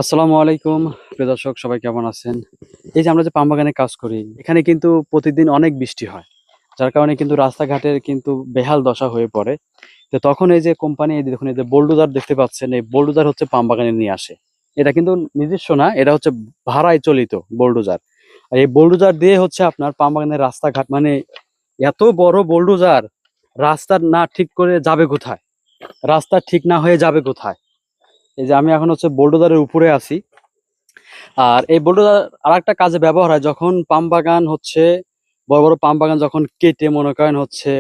আসসালামু আলাইকুম প্রিয় দর্শক, সবাই কেমন আছেন? এই যে আমরা যে পাম বাগানে কাজ করি, এখানে কিন্তু প্রতিদিন অনেক বৃষ্টি হয়। যার কারণে কিন্তু রাস্তাঘাটের কিন্তু বেহাল দশা হয়ে পড়ে। তো তখন এই যে কোম্পানি, এই যে দেখুন, এই যে বোলডোজার দেখতে পাচ্ছেন, এই বোলডোজার হচ্ছে পাম বাগানে নিয়ে আসে। এটা কিন্তু নিজস্ব না, এটা হচ্ছে ভাড়ায় চলিত বোলডোজার। আর এই বোলডোজার দিয়ে হচ্ছে আপনার পাম বাগানের রাস্তাঘাট, মানে এত বড় বোলডোজার, রাস্তা না ঠিক করে যাবে কোথায়? রাস্তা ঠিক না হয়ে যাবে কোথায়? এই যে আমি এখন হচ্ছে বোলডোজারের উপরে আছি। আর এই বুলডোজার আরেকটা কাজে ব্যবহার হয়, যখন পাম বাগান হচ্ছে বড় বড় পাম বাগান যখন কেটে মনে করেন হচ্ছে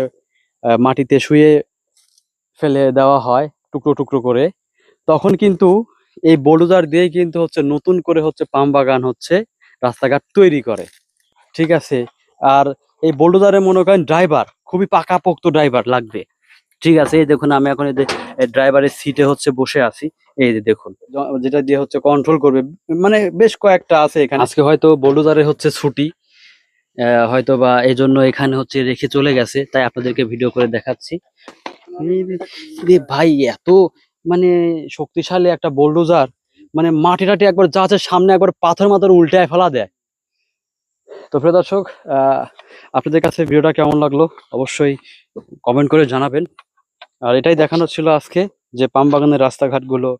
মাটিতে শুয়ে ফেলে দেওয়া হয় টুকরো টুকরো করে, তখন কিন্তু এই বুলডোজার দিয়ে কিন্তু হচ্ছে নতুন করে হচ্ছে পাম বাগান হচ্ছে রাস্তাঘাট তৈরি করে। ঠিক আছে। আর এই বুলডোজারে মনে করেন ড্রাইভার খুবই পাকাপোক্ত ড্রাইভার লাগবে। ঠিক আছে, এই দেখুন আমি এখন এই যে ড্রাইভারের সিটে হচ্ছে বসে আছি। এই যে দেখুন, যেটা দিয়ে হচ্ছে কন্ট্রোল করবে, মানে বেশ কয়েকটা আছে এখানে। আজকে হয়তো বোলডোজারে হচ্ছে ছুটি, হয়তো বা এই জন্য এখানে হচ্ছে রেখে চলে গেছে, তাই আপনাদেরকে ভিডিও করে দেখাচ্ছি। ভাই এত মানে শক্তিশালী একটা বোলডোজার, মানে মাটি টাটি একবার যা আছে সামনে একবার পাথর মাথর উল্টায় ফেলা দেয়। তো প্রিয় দর্শক, আপনাদের কাছে ভিডিওটা কেমন লাগলো অবশ্যই কমেন্ট করে জানাবেন। আর এটাই দেখানো ছিল আজকে, যে পাম বাগানের রাস্তাঘাটগুলো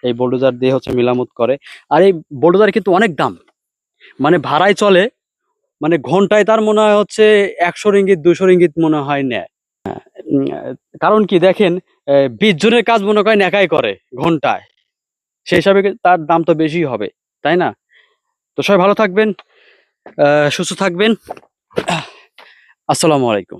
এই বুলডোজার দিয়ে হচ্ছে মেরামত করে। আর এই বুলডোজার কিন্তু অনেক দাম, মানে ভাড়ায় চলে, মানে ঘন্টায় তার মনে হয় হচ্ছে 100 রিঙ্গিত 200 রিঙ্গিত মনে হয় নেয়। কারণ কি দেখেন, 20 জনের কাজ মনে করেন একাই করে ঘন্টায়, সেই হিসাবে তার দাম তো বেশি হবে, তাই না? তো সবাই ভালো থাকবেন, সুস্থ থাকবেন। আসসালামু আলাইকুম।